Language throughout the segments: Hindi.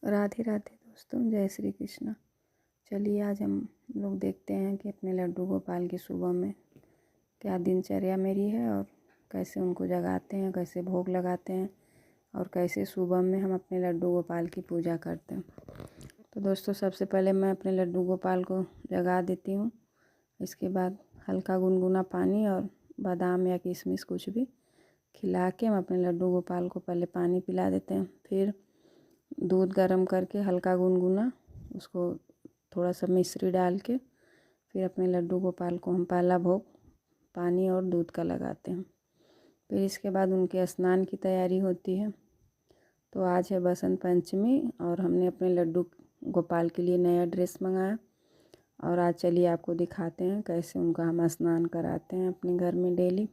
राधे राधे दोस्तों, जय श्री कृष्ण। चलिए आज हम लोग देखते हैं कि अपने लड्डू गोपाल की सुबह में क्या दिनचर्या मेरी है और कैसे उनको जगाते हैं, कैसे भोग लगाते हैं और कैसे सुबह में हम अपने लड्डू गोपाल की पूजा करते हैं। तो दोस्तों, सबसे पहले मैं अपने लड्डू गोपाल को जगा देती हूँ। इसके बाद हल्का गुनगुना पानी और बादाम या किशमिश कुछ भी खिला के हम अपने लड्डू गोपाल को पहले पानी पिला देते हैं। फिर दूध गर्म करके हल्का गुनगुना उसको थोड़ा सा मिश्री डाल के फिर अपने लड्डू गोपाल को हम पहला भोग पानी और दूध का लगाते हैं। फिर इसके बाद उनके स्नान की तैयारी होती है। तो आज है बसंत पंचमी और हमने अपने लड्डू गोपाल के लिए नया ड्रेस मंगाया। और आज चलिए आपको दिखाते हैं कैसे उनका हम स्नान कराते हैं अपने घर में डेली,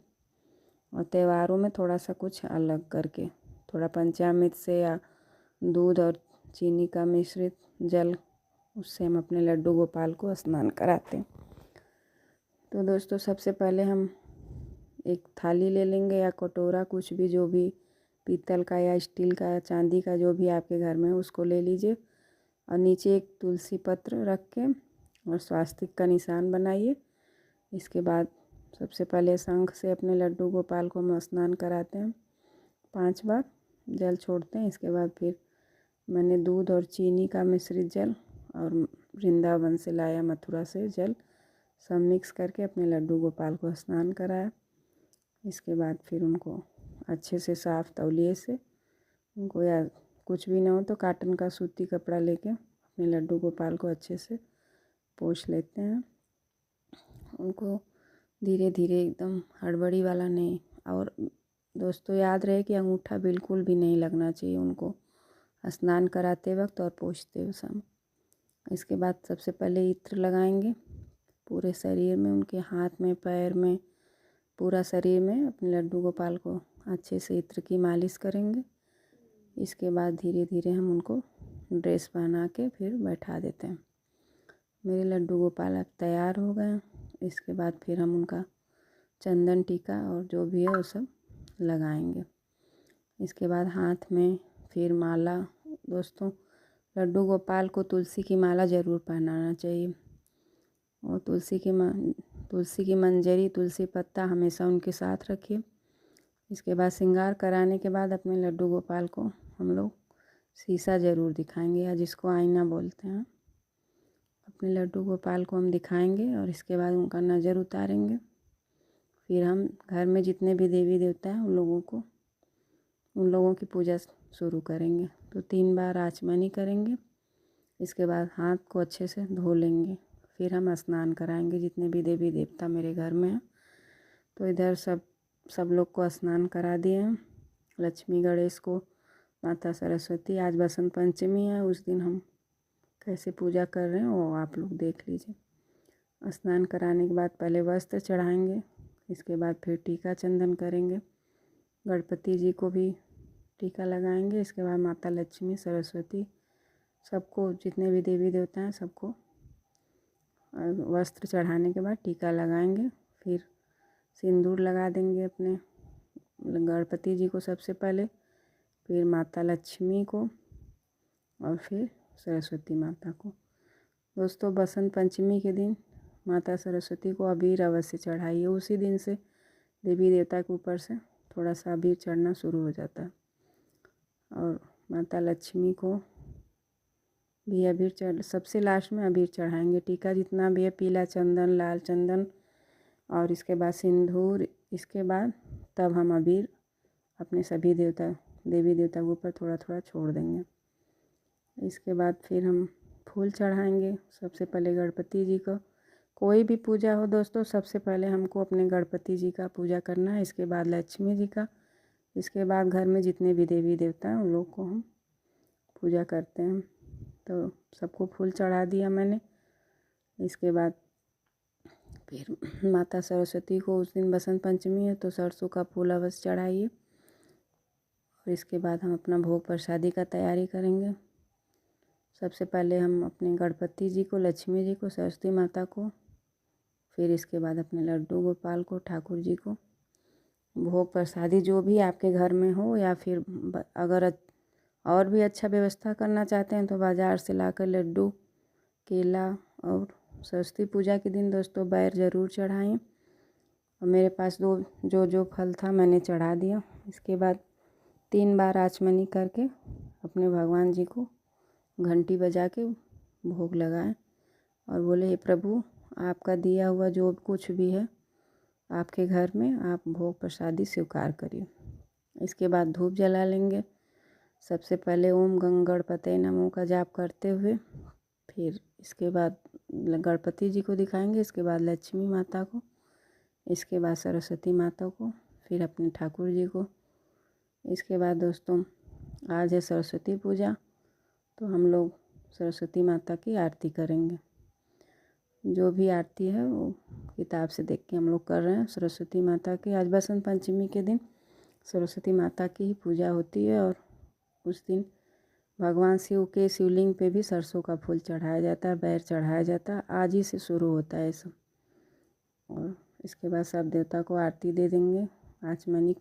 और त्योहारों में थोड़ा सा कुछ अलग करके, थोड़ा पंचामृत से या दूध और चीनी का मिश्रित जल, उससे हम अपने लड्डू गोपाल को स्नान कराते हैं। तो दोस्तों, सबसे पहले हम एक थाली ले लेंगे या कटोरा, कुछ भी, जो भी पीतल का या स्टील का या चांदी का जो भी आपके घर में है उसको ले लीजिए। और नीचे एक तुलसी पत्र रख के और स्वास्तिक का निशान बनाइए। इसके बाद सबसे पहले शंख से अपने लड्डू गोपाल को हम स्नान कराते हैं, 5 बार जल छोड़ते हैं। इसके बाद फिर मैंने दूध और चीनी का मिश्रित जल और वृंदावन से लाया मथुरा से जल सब मिक्स करके अपने लड्डू गोपाल को स्नान कराया। इसके बाद फिर उनको अच्छे से साफ़ तौलिए से उनको, या कुछ भी ना हो तो काटन का सूती कपड़ा लेके अपने लड्डू गोपाल को अच्छे से पोंछ लेते हैं। उनको धीरे धीरे, एकदम हड़बड़ी वाला नहीं। और दोस्तों, याद रहे कि अंगूठा बिल्कुल भी नहीं लगना चाहिए उनको स्नान कराते वक्त और पोंछते समय। इसके बाद सबसे पहले इत्र लगाएंगे पूरे शरीर में, उनके हाथ में, पैर में, पूरा शरीर में अपने लड्डू गोपाल को अच्छे से इत्र की मालिश करेंगे। इसके बाद धीरे धीरे हम उनको ड्रेस पहना के फिर बैठा देते हैं। मेरे लड्डू गोपाल अब तैयार हो गए। इसके बाद फिर हम उनका चंदन टीका और जो भी है वो सब लगाएंगे। इसके बाद हाथ में फिर माला। दोस्तों, लड्डू गोपाल को तुलसी की माला ज़रूर पहनाना चाहिए, और तुलसी की मंजरी, तुलसी पत्ता हमेशा उनके साथ रखिए। इसके बाद श्रृंगार कराने के बाद अपने लड्डू गोपाल को हम लोग शीशा ज़रूर दिखाएंगे, या जिसको आईना बोलते हैं। अपने लड्डू गोपाल को हम दिखाएंगे और इसके बाद उनका नज़र उतारेंगे। फिर हम घर में जितने भी देवी देवता हैं उन लोगों की पूजा शुरू करेंगे। तो 3 बार आचमनी करेंगे। इसके बाद हाथ को अच्छे से धो लेंगे। फिर हम स्नान कराएंगे जितने भी देवी देवता मेरे घर में हैं। तो इधर सब लोग को स्नान करा दिए हैं। लक्ष्मी, गणेश को, माता सरस्वती। आज बसंत पंचमी है, उस दिन हम कैसे पूजा कर रहे हैं वो आप लोग देख लीजिए। स्नान कराने के बाद पहले वस्त्र चढ़ाएंगे। इसके बाद फिर टीका चंदन करेंगे। गणपति जी को भी टीका लगाएंगे। इसके बाद माता लक्ष्मी, सरस्वती, सबको, जितने भी देवी देवता हैं सबको वस्त्र चढ़ाने के बाद टीका लगाएंगे। फिर सिंदूर लगा देंगे अपने गणपति जी को सबसे पहले, फिर माता लक्ष्मी को और फिर सरस्वती माता को। दोस्तों, बसंत पंचमी के दिन माता सरस्वती को अबीर अवश्य चढ़ाइए। उसी दिन से देवी देवता के ऊपर से थोड़ा सा अबीर चढ़ना शुरू हो जाता है। और माता लक्ष्मी को भी अबीर सबसे लास्ट में अबीर चढ़ाएंगे। टीका जितना भी है, पीला चंदन, लाल चंदन और इसके बाद सिंदूर, इसके बाद तब हम अबीर अपने सभी देवी देवता के ऊपर थोड़ा थोड़ा छोड़ देंगे। इसके बाद फिर हम फूल चढ़ाएंगे। सबसे पहले गणपति जी को, कोई भी पूजा हो दोस्तों, सबसे पहले हमको अपने गणपति जी का पूजा करना है। इसके बाद लक्ष्मी जी का, इसके बाद घर में जितने भी देवी देवता हैं उन लोग को हम पूजा करते हैं। तो सबको फूल चढ़ा दिया मैंने। इसके बाद फिर माता सरस्वती को, उस दिन बसंत पंचमी है तो सरसों का फूल अवश्य चढ़ाइए। और इसके बाद हम अपना भोग प्रसादी का तैयारी करेंगे। सबसे पहले हम अपने गणपति जी को, लक्ष्मी जी को, सरस्वती माता को, फिर इसके बाद अपने लड्डू गोपाल को, ठाकुर जी को भोग प्रसादी जो भी आपके घर में हो, या फिर अगर और भी अच्छा व्यवस्था करना चाहते हैं तो बाज़ार से लाकर लड्डू, केला और सरस्वती पूजा के दिन दोस्तों बैर ज़रूर चढ़ाएं। और मेरे पास जो फल था मैंने चढ़ा दिया। इसके बाद 3 बार आचमनी करके अपने भगवान जी को घंटी बजा के भोग लगाएं और बोले, हे प्रभु, आपका दिया हुआ जो कुछ भी है आपके घर में आप भोग प्रसादी स्वीकार करिए। इसके बाद धूप जला लेंगे। सबसे पहले ओम गंग गणपते नमो का जाप करते हुए, फिर इसके बाद गणपति जी को दिखाएंगे, इसके बाद लक्ष्मी माता को, इसके बाद सरस्वती माता को, फिर अपने ठाकुर जी को। इसके बाद दोस्तों आज है सरस्वती पूजा, तो हम लोग सरस्वती माता की आरती करेंगे। जो भी आरती है वो किताब से देख के हम लोग कर रहे हैं सरस्वती माता की। आज बसंत पंचमी के दिन सरस्वती माता की ही पूजा होती है और उस दिन भगवान शिव के शिवलिंग पे भी सरसों का फूल चढ़ाया जाता है, बैर चढ़ाया जाता है। आज ही से शुरू होता है सब। और इसके बाद सब देवता को आरती दे देंगे, आचमनी